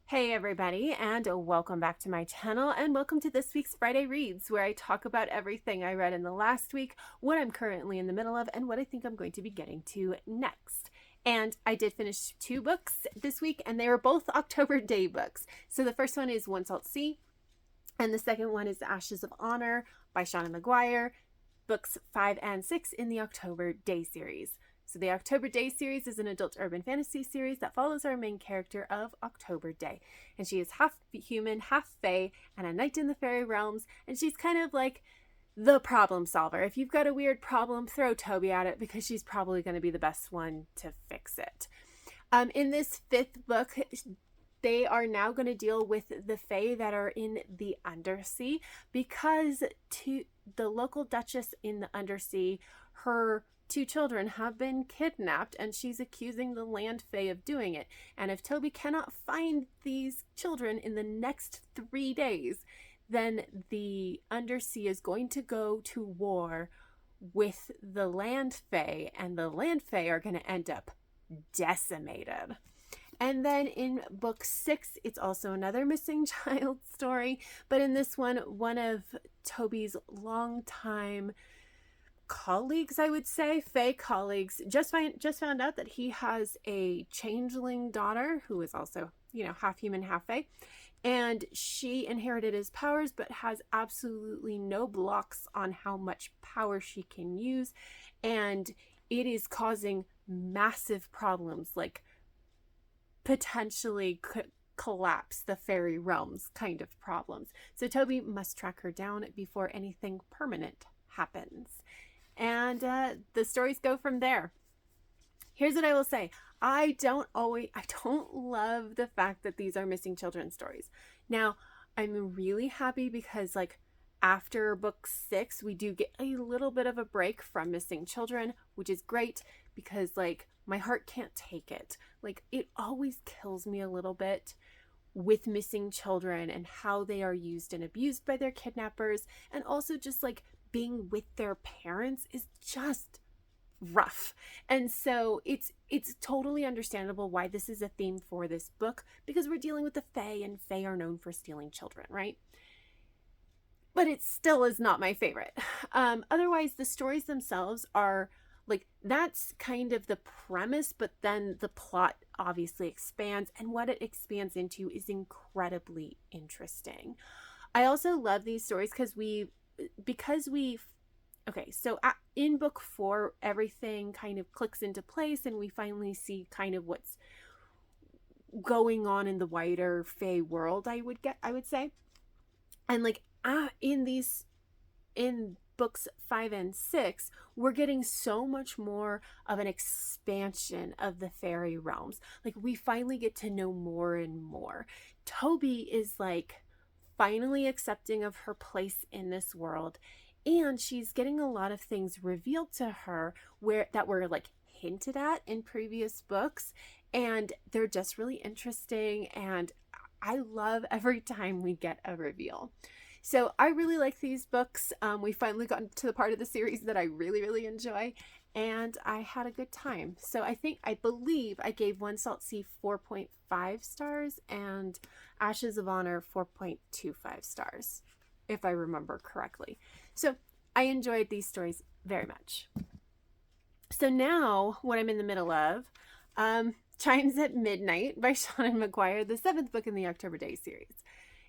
Hey everybody, and welcome back to my channel, and welcome to this week's Friday Reads, where I talk about everything I read in the last week, what I'm currently in the middle of, and what I think I'm going to be getting to next. And I did finish 2 books this week, and they were both October Day books. So the first one is One Salt Sea, and the second one is The Ashes of Honor by Shauna McGuire, books 5 and 6 in the October Day series. So the October Day series is an adult urban fantasy series that follows our main character of October Day. And she is half human, half fae, and a knight in the fairy realms. And she's kind of like the problem solver. If you've got a weird problem, throw Toby at it because she's probably going to be the best one to fix it. In this 5th book, they are now going to deal with the fae that are in the Undersea because the local duchess in the Undersea, her 2 children have been kidnapped, and she's accusing the land fae of doing it. And if Toby cannot find these children in the next 3 days, then the Undersea is going to go to war with the land fae, and the land fae are going to end up decimated. And then in book 6, it's also another missing child story, but in this one of Toby's longtime colleagues, I would say, fae colleagues, just found out that he has a changeling daughter who is also, half human, half fae, and she inherited his powers but has absolutely no blocks on how much power she can use, and it is causing massive problems, like potentially could collapse the fairy realms kind of problems. So Toby must track her down before anything permanent happens. And the stories go from there. Here's what I will say. I don't love the fact that these are missing children stories. Now, I'm really happy because after book 6, we do get a little bit of a break from missing children, which is great because my heart can't take it. It always kills me a little bit with missing children and how they are used and abused by their kidnappers, and also just being with their parents is just rough. And so it's totally understandable why this is a theme for this book, because we're dealing with the fae, and fae are known for stealing children, right? But it still is not my favorite. Otherwise, the stories themselves are that's kind of the premise, but then the plot obviously expands, and what it expands into is incredibly interesting. I also love these stories in book 4, everything kind of clicks into place, and we finally see kind of what's going on in the wider fae world, I would say. And in books 5 and 6, we're getting so much more of an expansion of the fairy realms. We finally get to know more and more. Toby is finally accepting of her place in this world, and she's getting a lot of things revealed to her that were hinted at in previous books, and they're just really interesting, and I love every time we get a reveal. So I really like these books. We finally gotten to the part of the series that I really, really enjoy, and I had a good time. So I believe I gave One Salt Sea 4.5 stars and Ashes of Honor 4.25 stars, if I remember correctly. So I enjoyed these stories very much. So now what I'm in the middle of, Chimes at Midnight by Shauna McGuire, the 7th book in the October Day series.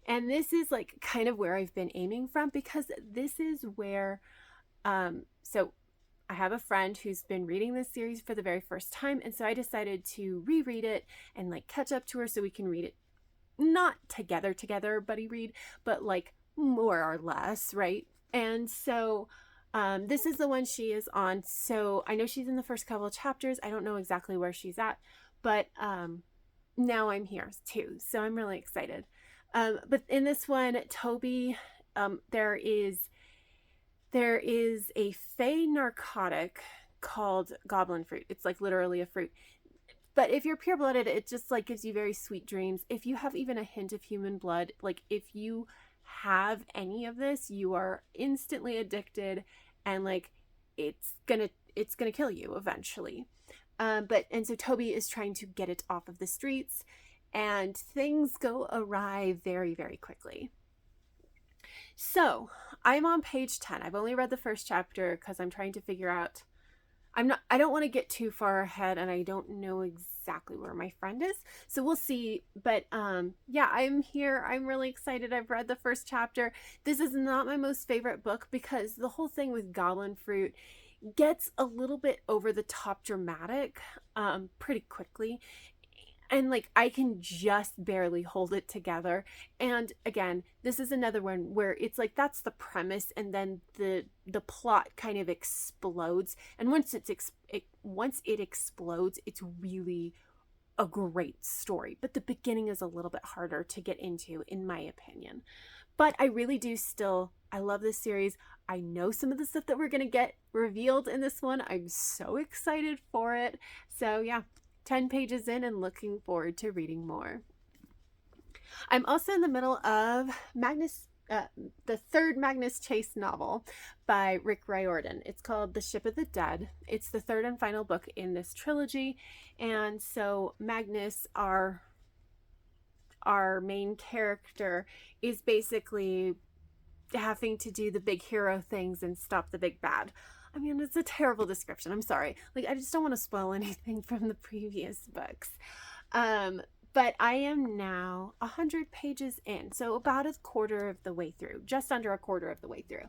And this is kind of where I've been aiming from, because this is where, so I have a friend who's been reading this series for the very first time. And so I decided to reread it and catch up to her so we can read it, not together, buddy read, but more or less, right? And so this is the one she is on. So I know she's in the first couple of chapters. I don't know exactly where she's at, but now I'm here too. So I'm really excited. But in this one, Toby, there is a fae narcotic called goblin fruit. It's literally a fruit. But if you're pure-blooded, it just gives you very sweet dreams. If you have even a hint of human blood, if you have any of this, you are instantly addicted, and it's gonna kill you eventually. And so Toby is trying to get it off of the streets, and things go awry very, very quickly. So I'm on page 10. I've only read the first chapter because I'm trying to figure out, I don't want to get too far ahead, and I don't know exactly where my friend is. So we'll see. But yeah, I'm here. I'm really excited. I've read the first chapter. This is not my most favorite book because the whole thing with goblin fruit gets a little bit over the top dramatic pretty quickly. And like I can just barely hold it together. And again, this is another one where it's like that's the premise, and then the plot kind of explodes. And once it explodes, it's really a great story. But the beginning is a little bit harder to get into, in my opinion. But I really do still, I love this series. I know some of the stuff that we're going to get revealed in this one. I'm so excited for it. So yeah, 10 pages in and looking forward to reading more. I'm also in the middle of the third Magnus Chase novel by Rick Riordan. It's called The Ship of the Dead. It's the third and final book in this trilogy. And so Magnus, our main character, is basically having to do the big hero things and stop the big bad. I mean, it's a terrible description. I'm sorry. Like, I just don't want to spoil anything from the previous books. But I am now 100 pages in, so about a quarter of the way through, just under a quarter of the way through.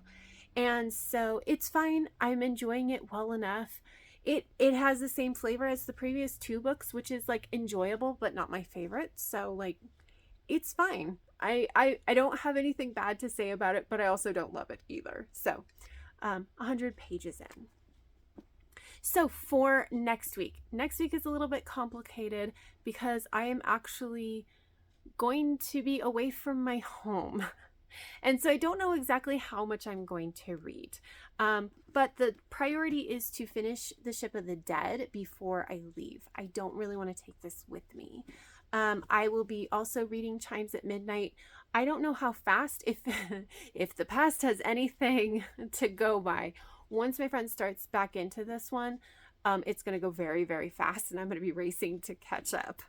And so it's fine. I'm enjoying it well enough. It has the same flavor as the previous two books, which is like enjoyable, but not my favorite. So like, it's fine. I don't have anything bad to say about it, but I also don't love it either. So 100 pages in. So for next week is a little bit complicated because I am actually going to be away from my home. And so I don't know exactly how much I'm going to read. But the priority is to finish The Ship of the Dead before I leave. I don't really want to take this with me. I will be also reading Chimes at midnight. I don't know how fast, if the past has anything to go by. Once my friend starts back into this one, it's going to go very, very fast, and I'm going to be racing to catch up.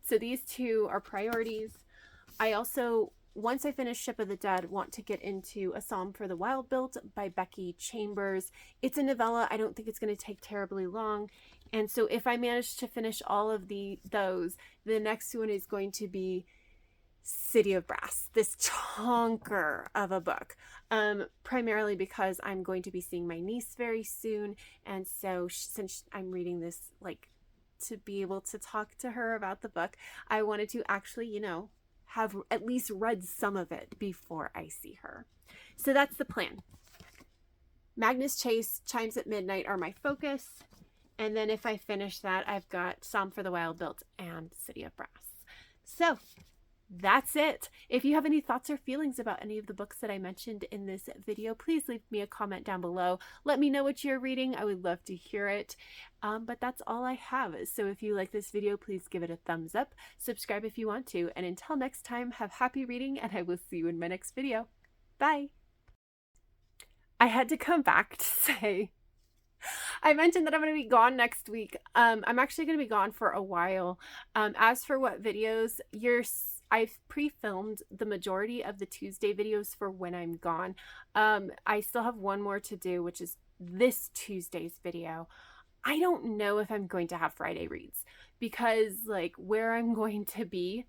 So these two are priorities. I also, once I finish Ship of the Dead, want to get into A Psalm for the Wild-Built by Becky Chambers. It's a novella. I don't think it's going to take terribly long. And so if I manage to finish all of those, the next one is going to be City of Brass, this chonker of a book, primarily because I'm going to be seeing my niece very soon. And so since I'm reading this, like, to be able to talk to her about the book, I wanted to actually, have at least read some of it before I see her. So that's the plan. Magnus Chase, Chimes at Midnight are my focus. And then if I finish that, I've got Psalm for the Wild-Built and City of Brass. So that's it. If you have any thoughts or feelings about any of the books that I mentioned in this video, please leave me a comment down below. Let me know what you're reading. I would love to hear it. But that's all I have. So if you like this video, please give it a thumbs up. Subscribe if you want to. And until next time, have happy reading, and I will see you in my next video. Bye. I had to come back to say, I mentioned that I'm going to be gone next week. I'm actually going to be gone for a while. As for what videos, I've pre-filmed the majority of the Tuesday videos for when I'm gone. I still have one more to do, which is this Tuesday's video. I don't know if I'm going to have Friday reads because like where I'm going to be,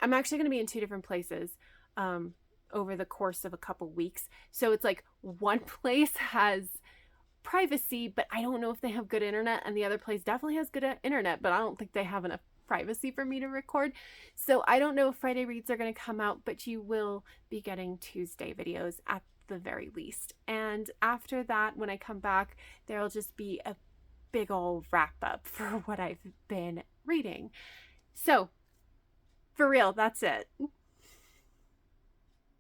I'm actually going to be in two different places over the course of a couple weeks. So it's like one place has privacy, but I don't know if they have good internet, and the other place definitely has good internet, but I don't think they have enough privacy for me to record. So I don't know if Friday reads are going to come out, but you will be getting Tuesday videos at the very least. And after that, when I come back, there'll just be a big old wrap up for what I've been reading. So for real, that's it.